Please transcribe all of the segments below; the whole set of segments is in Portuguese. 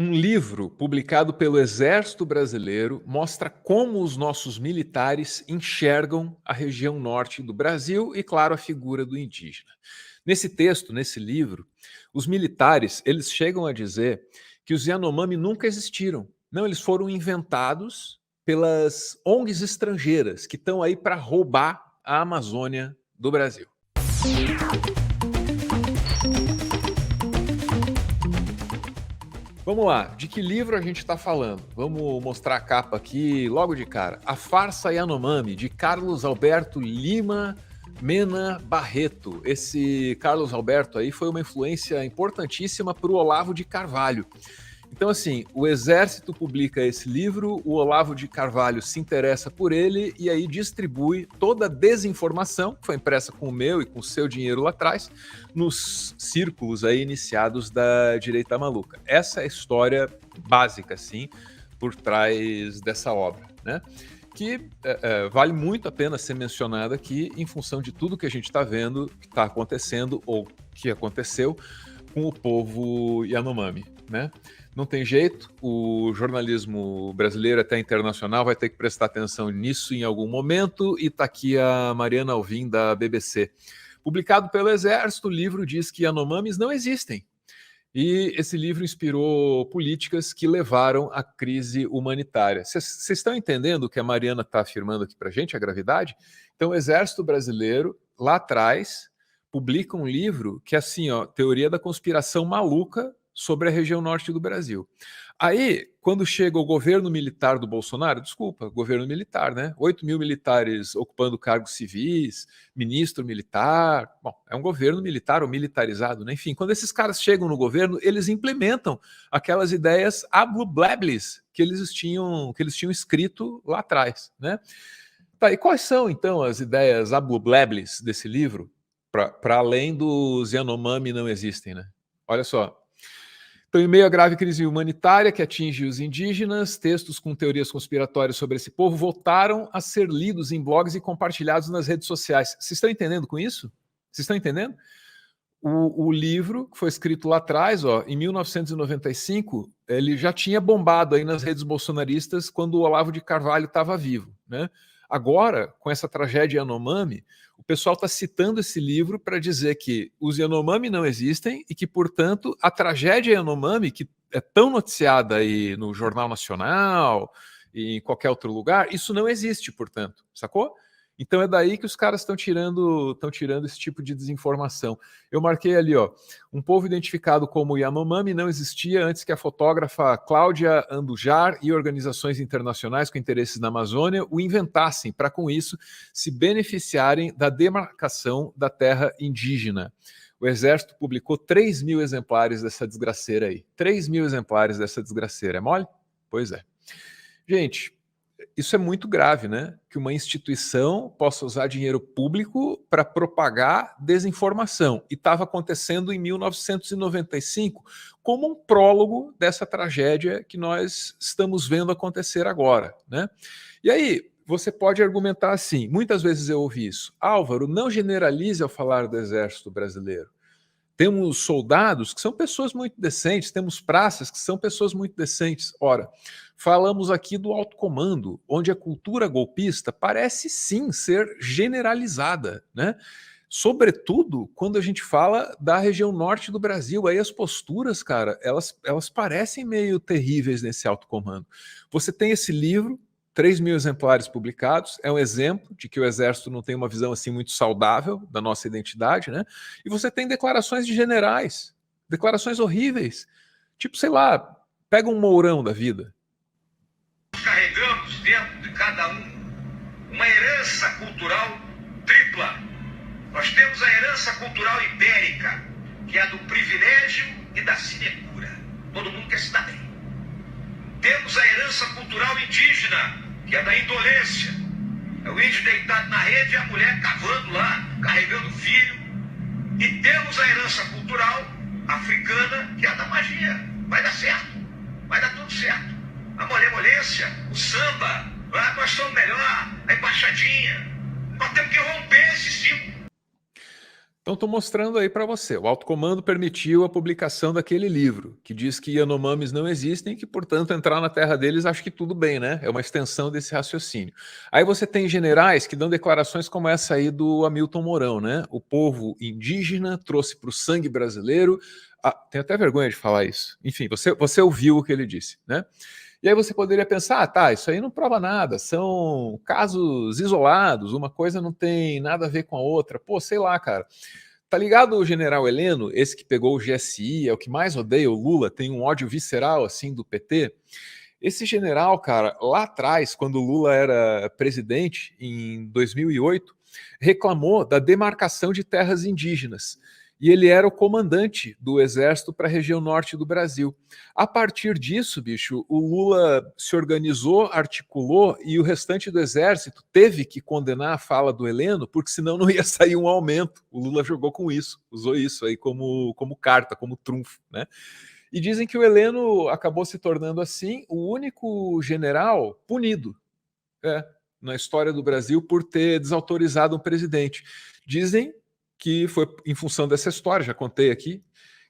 Um livro publicado pelo Exército Brasileiro mostra como os nossos militares enxergam a região norte do Brasil e, claro, a figura do indígena. Nesse texto, nesse livro, os militares eles chegam a dizer que os Yanomami nunca existiram. Não, eles foram inventados pelas ONGs estrangeiras que estão aí para roubar a Amazônia do Brasil. Vamos lá, de que livro a gente está falando? Vamos mostrar a capa aqui logo de cara. A Farsa Yanomami, de Carlos Alberto Lima Mena Barreto. Esse Carlos Alberto aí foi uma influência importantíssima para o Olavo de Carvalho. Então, assim, o Exército publica esse livro, o Olavo de Carvalho se interessa por ele e aí distribui toda a desinformação, que foi impressa com o meu e com o seu dinheiro lá atrás, nos círculos aí iniciados da direita maluca. Essa é a história básica, assim, por trás dessa obra, né? Que vale muito a pena ser mencionada aqui em função de tudo que a gente está vendo, que está acontecendo ou que aconteceu com o povo Yanomami, né? Não tem jeito, o jornalismo brasileiro até internacional vai ter que prestar atenção nisso em algum momento, e está aqui a Mariana Alvim, da BBC. Publicado pelo Exército, o livro diz que Yanomamis não existem. E esse livro inspirou políticas que levaram à crise humanitária. Vocês estão entendendo o que a Mariana está afirmando aqui para a gente, a gravidade? Então, o Exército Brasileiro, lá atrás, publica um livro que é assim, ó, teoria da conspiração maluca sobre a região norte do Brasil. Aí, quando chega o governo militar do Bolsonaro, desculpa, governo militar, né? 8 mil militares ocupando cargos civis, ministro militar, bom, é um governo militar ou militarizado, né? Enfim, quando esses caras chegam no governo, eles implementam aquelas ideias ablublebles que eles tinham escrito lá atrás, né? Tá, e quais são, então, as ideias ablublebles desse livro? Para além dos Yanomami não existem, né? Olha só. Então, em meio à grave crise humanitária que atinge os indígenas, textos com teorias conspiratórias sobre esse povo voltaram a ser lidos em blogs e compartilhados nas redes sociais. Vocês estão entendendo com isso? Vocês estão entendendo? O livro, que foi escrito lá atrás, ó, em 1995, ele já tinha bombado aí nas redes bolsonaristas quando o Olavo de Carvalho estava vivo, né? Agora, com essa tragédia Yanomami, o pessoal está citando esse livro para dizer que os Yanomami não existem e que, portanto, a tragédia Yanomami, que é tão noticiada aí no Jornal Nacional e em qualquer outro lugar, isso não existe, portanto, sacou? Então é daí que os caras estão tirando esse tipo de desinformação. Eu marquei ali, ó, um povo identificado como Yanomami não existia antes que a fotógrafa Cláudia Andujar e organizações internacionais com interesses na Amazônia o inventassem para, com isso, se beneficiarem da demarcação da terra indígena. O Exército publicou 3 mil exemplares dessa desgraceira aí. 3 mil exemplares dessa desgraceira. É mole? Pois é. Gente, isso é muito grave, né? Que uma instituição possa usar dinheiro público para propagar desinformação. E estava acontecendo em 1995 como um prólogo dessa tragédia que nós estamos vendo acontecer agora, né? E aí, você pode argumentar assim, muitas vezes eu ouvi isso: Álvaro, não generalize ao falar do Exército Brasileiro. Temos soldados que são pessoas muito decentes, temos praças que são pessoas muito decentes. Ora, falamos aqui do alto comando, onde a cultura golpista parece sim ser generalizada, né? Sobretudo quando a gente fala da região norte do Brasil. Aí as posturas, cara, elas parecem meio terríveis nesse alto comando. Você tem esse livro, 3 mil exemplares publicados, é um exemplo de que o Exército não tem uma visão assim muito saudável da nossa identidade, né? E você tem declarações de generais, declarações horríveis, tipo, sei lá, pega um Mourão da vida. Carregamos dentro de cada um uma herança cultural tripla. Nós temos a herança cultural ibérica, que é a do privilégio e da sinecura. Todo mundo quer se dar bem. Temos a herança cultural indígena, que é da indolência. É o índio deitado na rede e a mulher cavando lá, carregando o filho. E temos a herança cultural africana, que é a da magia. Vai dar certo, vai dar tudo certo. A malemolência, o samba, nós somos melhor, a embaixadinha. Nós temos que romper esse ciclo. Então, estou mostrando aí para você. O alto comando permitiu a publicação daquele livro, que diz que Yanomamis não existem e que, portanto, entrar na terra deles acho que tudo bem, né? É uma extensão desse raciocínio. Aí você tem generais que dão declarações como essa aí do Hamilton Mourão, né? O povo indígena trouxe para o sangue brasileiro. Ah, tenho até vergonha de falar isso. Enfim, você ouviu o que ele disse, né? E aí você poderia pensar, tá, isso aí não prova nada, são casos isolados, uma coisa não tem nada a ver com a outra. Pô, sei lá, cara. Tá ligado o general Heleno, esse que pegou o GSI, é o que mais odeia o Lula, tem um ódio visceral assim do PT? Esse general, cara, lá atrás, quando o Lula era presidente, em 2008, reclamou da demarcação de terras indígenas. E ele era o comandante do exército para a região norte do Brasil. A partir disso, bicho, o Lula se organizou, articulou e o restante do exército teve que condenar a fala do Heleno, porque senão não ia sair um aumento. O Lula jogou com isso, usou isso aí como carta, como trunfo, né? E dizem que o Heleno acabou se tornando, assim, o único general punido na história do Brasil por ter desautorizado um presidente. Dizem que foi em função dessa história, já contei aqui,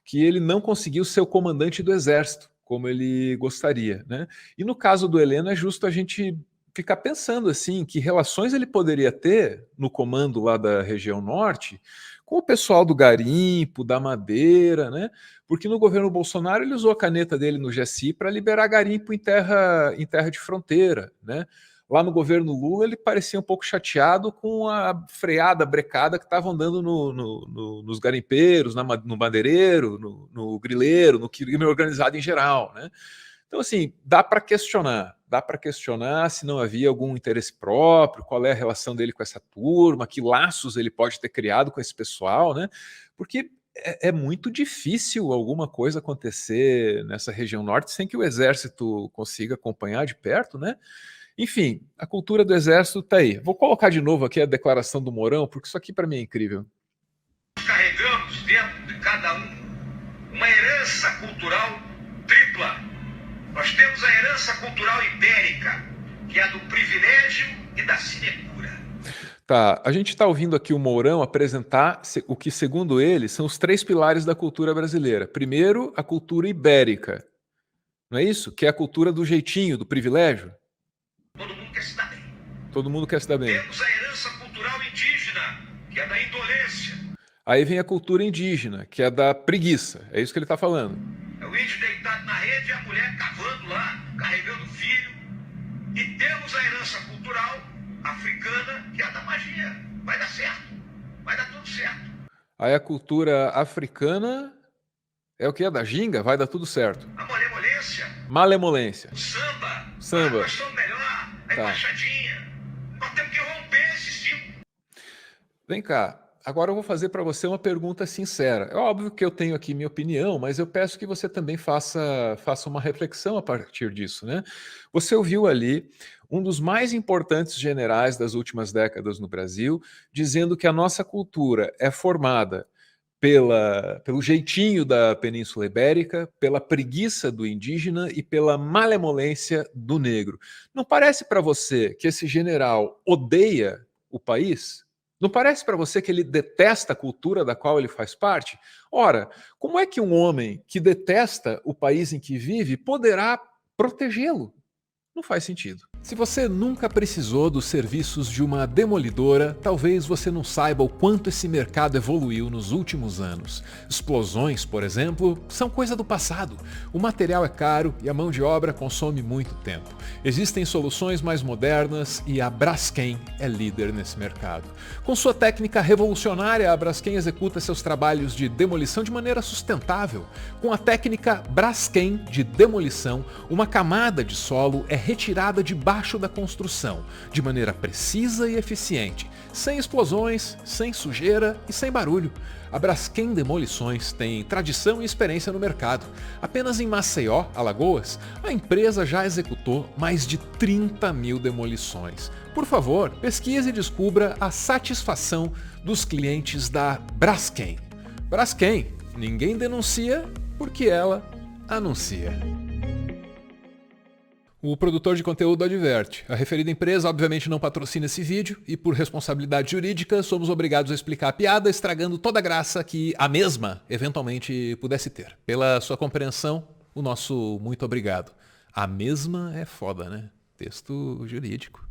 que ele não conseguiu ser o comandante do exército, como ele gostaria, né? E no caso do Heleno é justo a gente ficar pensando assim, que relações ele poderia ter no comando lá da região norte com o pessoal do garimpo, da madeira, né? Porque no governo Bolsonaro ele usou a caneta dele no GSI para liberar garimpo em terra de fronteira, né? Lá no governo Lula, ele parecia um pouco chateado com a freada, brecada que estavam dando nos garimpeiros, no madeireiro, no grileiro, no crime organizado em geral, né? Então, assim, dá para questionar se não havia algum interesse próprio, qual é a relação dele com essa turma, que laços ele pode ter criado com esse pessoal, né? Porque é muito difícil alguma coisa acontecer nessa região norte sem que o exército consiga acompanhar de perto, né? Enfim, a cultura do exército está aí. Vou colocar de novo aqui a declaração do Mourão, porque isso aqui para mim é incrível. Carregamos dentro de cada um uma herança cultural tripla. Nós temos a herança cultural ibérica, que é a do privilégio e da sinecura. Tá, a gente está ouvindo aqui o Mourão apresentar o que, segundo ele, são os 3 pilares da cultura brasileira. Primeiro, a cultura ibérica, não é isso? Que é a cultura do jeitinho, do privilégio. Todo mundo quer se dar bem. Todo mundo quer se dar bem. Temos a herança cultural indígena, que é da indolência. Aí vem a cultura indígena, que é da preguiça. É isso que ele está falando. É o índio deitado na rede e a mulher cavando lá, carregando o filho. E temos a herança cultural africana, que é a da magia. Vai dar certo. Vai dar tudo certo. Aí a cultura africana é o que? É da ginga? Vai dar tudo certo. A malemolência. Malemolência. O samba. Samba. Nós somos melhor. A embaixadinha. Nós temos que romper esse ciclo. Vem cá. Agora eu vou fazer para você uma pergunta sincera. É óbvio que eu tenho aqui minha opinião, mas eu peço que você também faça uma reflexão a partir disso, né? Você ouviu ali um dos mais importantes generais das últimas décadas no Brasil dizendo que a nossa cultura é formada pelo jeitinho da Península Ibérica, pela preguiça do indígena e pela malemolência do negro. Não parece para você que esse general odeia o país? Não parece para você que ele detesta a cultura da qual ele faz parte? Ora, como é que um homem que detesta o país em que vive poderá protegê-lo? Não faz sentido. Se você nunca precisou dos serviços de uma demolidora, talvez você não saiba o quanto esse mercado evoluiu nos últimos anos. Explosões, por exemplo, são coisa do passado. O material é caro e a mão de obra consome muito tempo. Existem soluções mais modernas e a Braskem é líder nesse mercado. Com sua técnica revolucionária, a Braskem executa seus trabalhos de demolição de maneira sustentável. Com a técnica Braskem de demolição, uma camada de solo é retirada debaixo da construção, de maneira precisa e eficiente, sem explosões, sem sujeira e sem barulho. A Braskem Demolições tem tradição e experiência no mercado. Apenas em Maceió, Alagoas, a empresa já executou mais de 30 mil demolições. Por favor, pesquise e descubra a satisfação dos clientes da Braskem. Braskem, ninguém denuncia porque ela anuncia. O produtor de conteúdo adverte. A referida empresa obviamente não patrocina esse vídeo e por responsabilidade jurídica somos obrigados a explicar a piada, estragando toda a graça que a mesma eventualmente pudesse ter. Pela sua compreensão, o nosso muito obrigado. A mesma é foda, né? Texto jurídico.